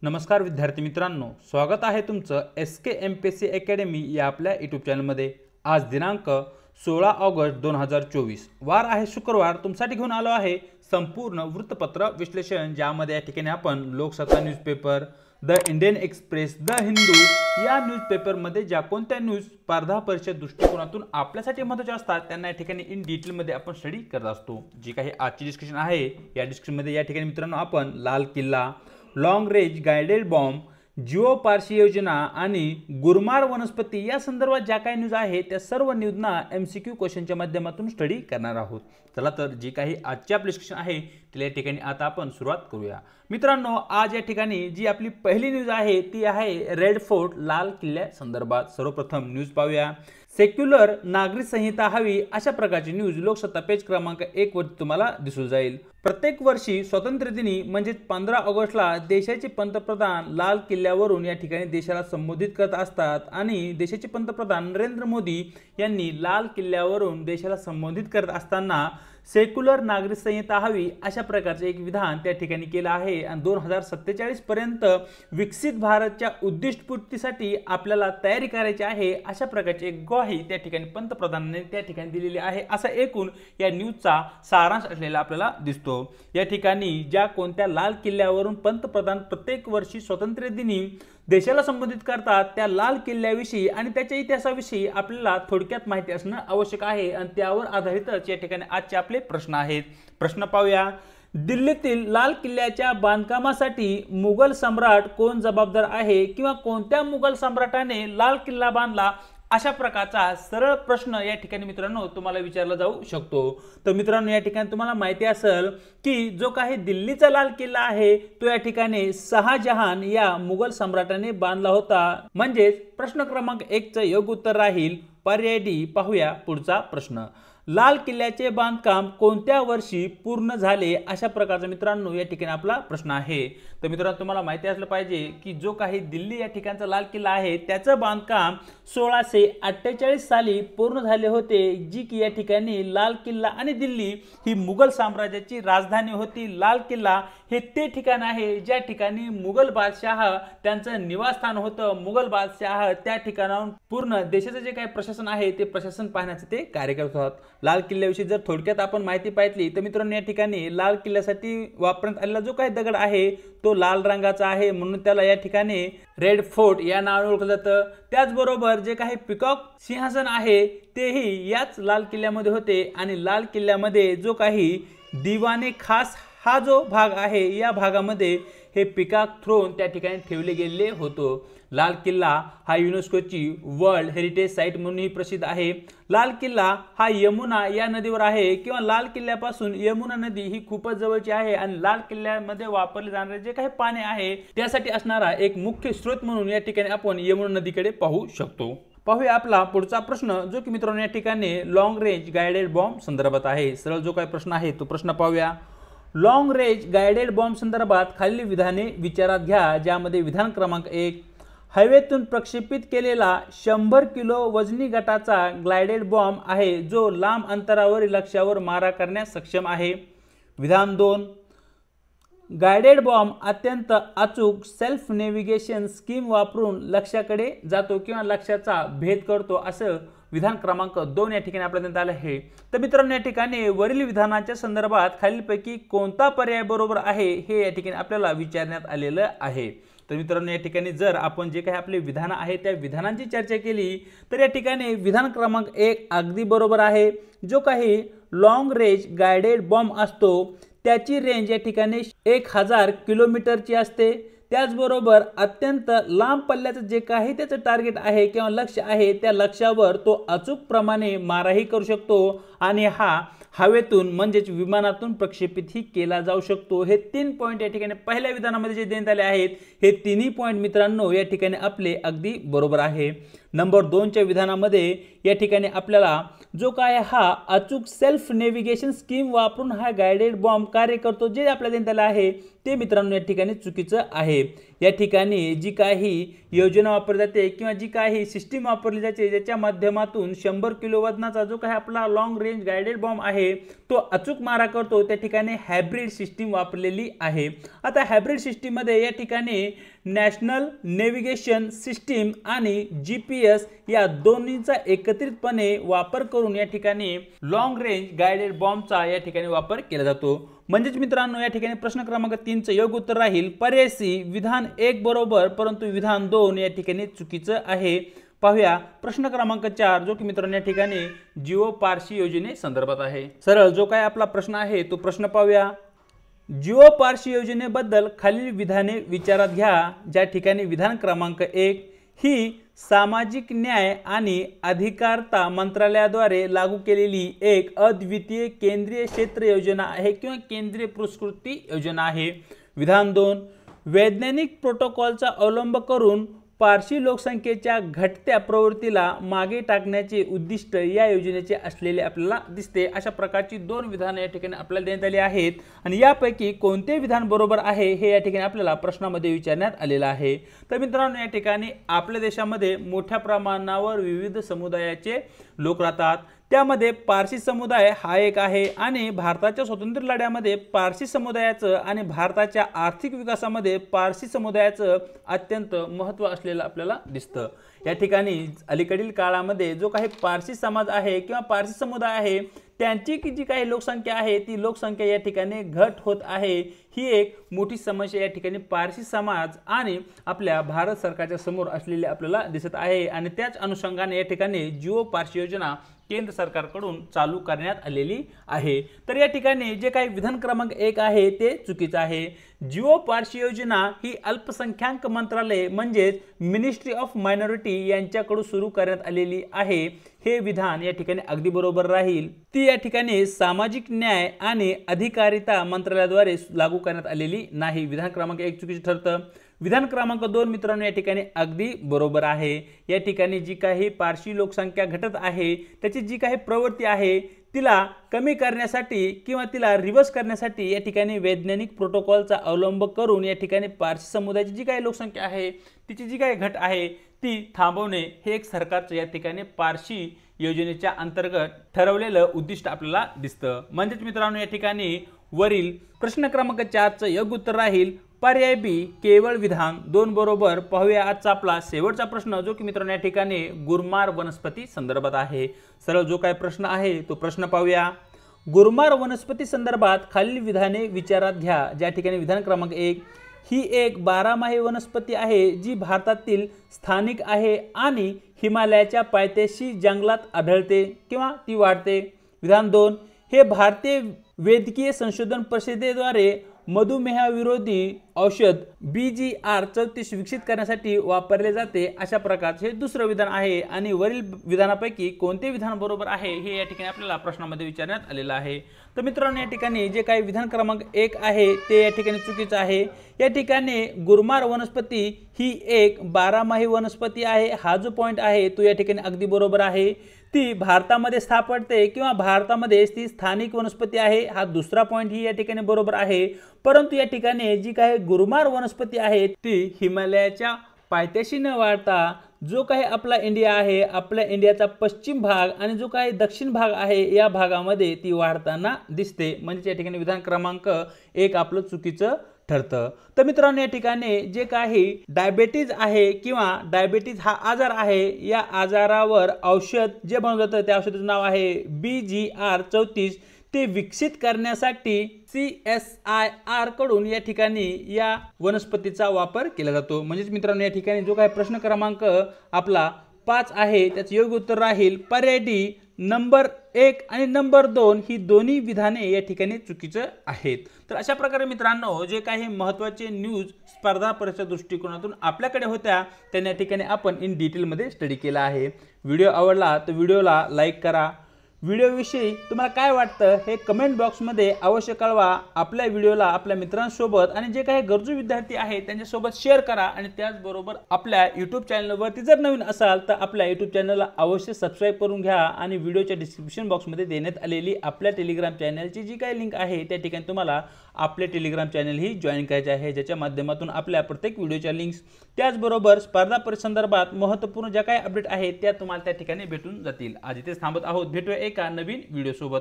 नमस्कार विद्यार्थी मित्रांनो, स्वागत आहे तुमचं SK MPSC अकॅडमी या आपल्या यूट्यूब चॅनलमध्ये। आज दिनांक 16 ऑगस्ट 2024 वार आहे शुक्रवार। तुमच्यासाठी घेऊन आलो आहे संपूर्ण वृत्तपत्र विश्लेषण, ज्यामध्ये या ठिकाणी आपण Loksatta newspaper, the Indian express, the Hindu या न्यूजपेपरमध्ये ज्या कोणत्या न्यूज स्पर्धा परीक्षा दृष्टिकोनातून आपल्यासाठी महत्त्वाच्या असतात त्यांना या ठिकाणी इन डिटेलमध्ये आपण स्टडी करत असतो। जी काही आजची डिस्कशन आहे या डिस्कशनमध्ये या ठिकाणी मित्रांनो आपण लाल किल्ला, long range guided bomb, Jio Parsi योजना आणि गुरमार वनस्पती या संदर्भात ज्या काही न्यूज आहे त्या सर्व न्यूजना MCQ क्वेश्चनच्या माध्यमातून स्टडी करणार आहोत। चला तर जी काही आजची आपली डिस्कशन आहे तिला या ठिकाणी आता आपण सुरुवात करूया। मित्रांनो, आज या ठिकाणी जी आपली पहिली न्यूज आहे ती आहे रेड फोर्ट लाल किल्ल्या संदर्भात। सर्वप्रथम न्यूज पाहूया। सेक्युलर नागरिक संहिता हवी अशा प्रकारची न्यूज लोकसत्ता पेज क्रमांक 1 वर तुम्हाला दिसून जाईल। प्रत्येक वर्षी स्वातंत्र्य दिनी म्हणजे 15 ऑगस्टला देशाचे पंतप्रधान लाल किल्ल्यावरून या ठिकाणी देशाला संबोधित करत असतात आणि देशाचे पंतप्रधान नरेंद्र मोदी यांनी लाल किल्ल्यावरून देशाला संबोधित करत असताना सेक्युलर नागरिक संहिता हवी अशा प्रकारचे एक विधान त्या ठिकाणी केलं आहे आणि 2047 पर्यंत विकसित भारतच्या उद्दिष्टपूर्तीसाठी आपल्याला तयारी करायची आहे अशा प्रकारची एक ग्वाही त्या ठिकाणी पंतप्रधानांनी त्या ठिकाणी दिलेली आहे। असा एकूण या न्यूजचा सारांश असलेला आपल्याला दिसतो। या ठिकाणी ज्या कोणत्या लाल किल्ल्यावरून पंतप्रधान प्रत्येक वर्षी स्वातंत्र्य दिनी देशाला संबोधित करतात त्या लाल किल्ल्याविषयी आणि त्याच्या इतिहासाविषयी आपल्याला थोडक्यात माहिती असणं आवश्यक आहे आणि त्यावर आधारितच या ठिकाणी आजचे आपले प्रश्न आहेत। प्रश्न पाहूया। दिल्लीतील लाल किल्ल्याच्या बांधकामासाठी मुघल सम्राट कोण जबाबदार आहे किंवा कोणत्या मुघल सम्राटाने लाल किल्ला बांधला अशा प्रकारचा सरळ प्रश्न या ठिकाणी मित्रांनो तुम्हाला विचारला जाऊ शकतो। तर मित्रांनो, या ठिकाणी तुम्हाला माहिती असेल की जो काही दिल्लीचा लाल किल्ला आहे तो या ठिकाणी शहाजहान या मुघल सम्राटाने बांधला होता। म्हणजे प्रश्न क्रमांक 1 चं योग्य उत्तर राहील पर्याय डी। पाहूया पुढचा प्रश्न। लाल किल्ल्याचे बांधकाम कोणत्या वर्षी पूर्ण झाले अशा प्रकारचा मित्रांनो या ठिकाणी आपला प्रश्न आहे। तर मित्रांनो, तुम्हाला माहिती असलं पाहिजे की जो काही दिल्ली या ठिकाणचा लाल किल्ला आहे त्याचं बांधकाम 1648 साली पूर्ण झाले होते, जी की या ठिकाणी लाल किल्ला आणि दिल्ली ही मुघल साम्राज्याची राजधानी होती। लाल किल्ला हे ते ठिकाण आहे ज्या ठिकाणी मुघल बादशाह त्यांचं निवासस्थान होतं। मुघल बादशाह त्या ठिकाणाहून पूर्ण देशाचं जे काही प्रशासन आहे ते प्रशासन पाहण्याचे ते कार्य करत होतात। लाल किल्ल्याविषयी जर थोडक्यात आपण माहिती पाहिली तर मित्रांनो, या ठिकाणी लाल किल्ल्यासाठी वापरण्यात आलेला जो काही दगड आहे तो लाल रंगाचा आहे, म्हणून त्याला या ठिकाणी रेड फोर्ट या नावाने ओळखलं जातं। त्याचबरोबर जे काही पिकॉक सिंहासन आहे तेही याच लाल किल्ल्यामध्ये होते आणि लाल किल्ल्यामध्ये जो काही दिवाने खास हा जो भाग आहे या भागामध्ये हे पिकॉक थ्रोन त्या ठिकाणी ठेवले गेलेले होतो। लाल किल्ला हा युनेस्कोची वर्ल्ड हेरिटेज साइट म्हणूनही प्रसिद्ध आहे। लाल किल्ला हा यमुना या नदीवर आहे किंवा लाल किल्ल्यापासून यमुना नदी ही खूपच जवळची आहे आणि लाल किल्ल्यामध्ये वापरले जाणारे जे काही पाणी आहे त्यासाठी असणारा एक मुख्य स्रोत म्हणून या ठिकाणी आपण यमुना नदीकडे पाहू शकतो। पाहूया आपला पुढचा प्रश्न, जो की मित्रांनो या ठिकाणी लॉन्ग रेंज गाइडेड बॉम्ब संदर्भात आहे। सरळ जो काही प्रश्न आहे तो प्रश्न पाहूया। लॉन्ग रेंज गाइडेड बॉम्ब संदर्भात खालील विधाने विचारात घ्या, ज्यामध्ये विधान क्रमांक 1 हवेतून प्रक्षेपित केलेला 100 किलो वजनी गटाचा ग्लाइडेड बॉम्ब आहे जो लांब अंतरावरील लक्ष्यावर मारा करण्यास सक्षम आहे। विधान 2 गाइडेड बॉम्ब अत्यंत अचूक सेल्फ नेव्हिगेशन स्कीम वापरून लक्ष्याकडे जातो किंवा लक्ष्याचा भेद करतो असं विधान क्रमांक 2 या ठिकाणी आपल्याला देण्यात आले आहे। तर मित्रांनो, या ठिकाणी वरील विधानाच्या संदर्भात खालीलपैकी कोणता पर्याय बरोबर आहे हे या ठिकाणी आपल्याला विचारण्यात आलेलं आहे। तर मित्रांनो, या ठिकाणी जर आपण जे काही आपले विधान आहे त्या विधानांची चर्चा केली तर या ठिकाणी विधान क्रमांक 1 अगदी बरोबर आहे। जो काही लॉन्ग रेंज गाइडेड बॉम्ब असतो त्याची रेंज या ठिकाणी 1000 किलोमीटरची असते। त्याचबरोबर अत्यंत लांब पल्ल्याचं जे काही त्याचं टार्गेट आहे किंवा लक्ष्य आहे त्या लक्ष्यावर तो अचूक प्रमाणे माराही करू शकतो आणि हा हवेतून म्हणजेच विमानातून प्रक्षेपितही केला जाऊ शकतो। हे 3 पॉइंट या ठिकाणी पहिल्या विधानामध्ये जे देण्यात आले आहेत हे तिन्ही पॉइंट मित्रांनो या ठिकाणी आपले अगदी बरोबर आहे। नंबर 2 च्या विधानामध्ये या ठिकाणी आपल्याला जो काय हा अचूक सेल्फ नेव्हिगेशन स्कीम वापरून हा गाइडेड बॉम्ब कार्य करतो जे आपल्याला देण्यात आले आहे ते मित्रांनो या ठिकाणी चुकीचं आहे। या ठिकाणी जी काही योजना वापरली जाते किंवा जी काही सिस्टीम वापरली जाते ज्याच्या माध्यमातून 100 किलो वजनाचा जो काही आपला लॉंग रेंज गाइडेड बॉम्ब आहे तो अचूक मारा करतो, त्या ठिकाणी हायब्रिड सिस्टीम वापरलेली आहे। आता हायब्रिड सिस्टीम मध्ये या ठिकाणी नॅशनल नेव्हिगेशन सिस्टीम आणि GPS या दोन्हीचा एकत्रितपणे वापर करून या ठिकाणी लॉंग रेंज गाइडेड बॉम्बचा या ठिकाणी वापर केला जातो। म्हणजेच मित्रांनो या ठिकाणी प्रश्न क्रमांक 3 चे योग्य उत्तर राहील पर्याय सी विधान 1 बरोबर, परंतु विधान 2 या ठिकाणी चुकीचं आहे। पाहूया प्रश्न क्रमांक 4 जो की मित्रांनो या ठिकाणी जिओ पारशी योजने संदर्भात आहे। सरळ जो काय आपला प्रश्न आहे तो प्रश्न पाहूया। जिओ पारशी योजनेबद्दल खालील विधाने विचारात घ्या। ज्या ठिकाणी विधान क्रमांक 1 ही सामाजिक न्याय आणि अधिकारिता मंत्रालयाद्वारे लागू केलेली एक अद्वितीय केंद्रीय क्षेत्र योजना आहे किंवा केंद्रीय पुरस्कृती योजना आहे। विधान 2 वैज्ञानिक प्रोटोकॉलचा अवलंब करून पारशी लोकसंख्येच्या घटत्या प्रवृत्तीला मागे टाकण्याचे उद्दिष्ट या योजनेचे असलेले आपल्याला दिसते। अशा प्रकारची 2 विधाने या ठिकाणी आपल्याला देण्यात आली आहेत आणि यापैकी कोणते विधान बरोबर आहे हे या ठिकाणी आपल्याला प्रश्नामध्ये विचारण्यात आलेलं आहे। तर मित्रांनो या ठिकाणी आपल्या देशामध्ये मोठ्या प्रमाणावर विविध समुदायाचे लोक राहतात, त्यामध्ये पारसी समुदाय हा एक आहे आणि भारताच्या स्वातंत्र्य लढ्यामध्ये पारसी समुदायाचं आणि भारताच्या आर्थिक विकासामध्ये पारसी समुदायाचं अत्यंत महत्त्व असलेलं आपल्याला दिसतं। या ठिकाणी अलीकडील काळामध्ये जो काही पारसी समाज आहे किंवा पारसी समुदाय आहे त्यांची जी काही लोकसंख्या आहे ती लोकसंख्या या ठिकाणी घट होत आहे। ही एक मोठी समस्या या ठिकाणी पारसी समाज आणि आपल्या भारत सरकारच्या समोर असलेली आपल्याला दिसत आहे आणि त्याच अनुषंगाने या ठिकाणी जिओ पारशी योजना केंद्र सरकारकडून चालू करण्यात आलेली आहे। तर या ठिकाणी जे काही विधान क्रमांक 1 आहे ते चुकीचं आहे। जिओ पारशी योजना ही अल्पसंख्याक मंत्रालय म्हणजेच मिनिस्ट्री ऑफ मायनॉरिटी यांच्याकडून सुरू करण्यात आलेली आहे। हे विधान या ठिकाणी अगदी बरोबर राहील। ती या ठिकाणी सामाजिक न्याय आणि अधिकारिता मंत्रालयाद्वारे लागू करण्यात आलेली नाही। विधान क्रमांक 1 चुकीचं ठरतं। विधान क्रमांक 2 मित्रांनो या ठिकाणी अगदी बरोबर आहे। या ठिकाणी जी काही पारशी लोकसंख्या घटत आहे त्याची जी काही प्रवृत्ती आहे तिला कमी करण्यासाठी किंवा तिला रिव्हर्स करण्यासाठी या ठिकाणी वैज्ञानिक प्रोटोकॉलचा अवलंब करून या ठिकाणी पारसी समुदायाची जी काही लोकसंख्या आहे तिची जी काही घट आहे ती थांबवणे हे एक सरकारचं या ठिकाणी पारशी योजनेच्या अंतर्गत ठरवलेलं उद्दिष्ट आपल्याला दिसतं। म्हणजेच मित्रांनो या ठिकाणी वरील प्रश्न क्रमांक 4 चं योग्य उत्तर राहील पर्याय बी केवळ विधान 2 बरोबर। पाहूया आजचा आपला शेवटचा प्रश्न जो की मित्रांनो या ठिकाणी गुरमार वनस्पती संदर्भात आहे। सरळ जो काय प्रश्न आहे तो प्रश्न पाहूया। गुरमार वनस्पती संदर्भात खालील विधाने विचारात घ्या। ज्या ठिकाणी विधान क्रमांक 1 ही एक 12माही वनस्पती आहे जी भारतातील स्थानिक आहे आणि हिमालयाच्या पायथ्याशी जंगलात आढळते किंवा ती वाढते। विधान 2 हे भारतीय वैद्यकीय संशोधन परिषदेद्वारे मधुमेहाविरोधी औषध BGR 34 विकसित करण्यासाठी वापरले जाते। अशा प्रकारचे हे दुसरं विधान आहे आणि वरील विधानापैकी कोणते विधान बरोबर आहे हे या ठिकाणी आपल्याला प्रश्नामध्ये विचारण्यात आलेलं आहे। तर मित्रांनो या ठिकाणी जे काही विधान क्रमांक 1 आहे ते या ठिकाणी चुकीचं आहे। या ठिकाणी गुरमार वनस्पती ही एक 12माही वनस्पती आहे। हा जो पॉइंट आहे तो या ठिकाणी अगदी बरोबर आहे। ती भारतामध्ये सापडते किंवा भारतामध्ये ती स्थानिक वनस्पती आहे। हा दुसरा पॉइंट ही या ठिकाणी बरोबर आहे। परंतु या ठिकाणी जी काही गुरमार वनस्पती आहे ती हिमालयाच्या पायथ्याशी न वाढता जो काही आपला इंडिया आहे आपल्या इंडियाचा पश्चिम भाग आणि जो काही दक्षिण भाग आहे या भागामध्ये ती वाढताना दिसते। म्हणजे या ठिकाणी विधान क्रमांक 1 आपलं चुकीचं ठरतं। तर मित्रांनो या ठिकाणी जे काही डायबिटीज आहे किंवा डायबिटीज हा आजार आहे या आजारावर औषध जे बनवलं जातं त्या औषधाचं नाव आहे BGR 34। ते विकसित करण्यासाठी CSIR कडून या ठिकाणी या वनस्पतीचा वापर केला जातो। म्हणजे मित्रांनो या ठिकाणी जो काही प्रश्न क्रमांक आपला 5 आहे त्याचं योग्य उत्तर राहील पर्याय डी नंबर 1 आणि नंबर 2 ही दोन्ही विधाने या ठिकाणी चुकीचं आहेत। तर अशा प्रकारे मित्रांनो जे काही महत्त्वाचे न्यूज स्पर्धा परीक्षा दृष्टिकोनातून आपल्याकडे होत्या त्यांनी या ठिकाणी आपण इन डिटेल मध्ये स्टडी केला आहे। व्हिडिओ आवडला तर व्हिडिओला लाईक करा, व्हिडिओविषयी तुम्हाला काय वाटतं हे कमेंट बॉक्समध्ये अवश्य कळवा। आपल्या व्हिडिओला आपल्या मित्रांसोबत आणि जे काही गरजू विद्यार्थी आहेत त्यांच्यासोबत शेअर करा आणि त्याचबरोबर आपल्या यूट्यूब चॅनलवरती जर नवीन असाल तर आपल्या यूट्यूब चॅनलला अवश्य सबस्क्राईब करून घ्या आणि व्हिडिओच्या डिस्क्रिप्शन बॉक्समध्ये देण्यात आलेली आपल्या टेलिग्राम चॅनलची जी काही लिंक आहे त्या ठिकाणी तुम्हाला आपले टेलिग्राम चॅनल ही जॉईन करायचे आहे, ज्याच्या माध्यमातून आपल्या प्रत्येक व्हिडिओच्या लिंक्स त्याचबरोबर स्पर्धा परीक्षांसंदर्भात महत्त्वपूर्ण ज्या काही अपडेट आहेत त्या तुम्हाला त्या ठिकाणी भेटून जातील। आज इथेच थांबत आहोत, भेटूया एका नवीन व्हिडिओ सोबत।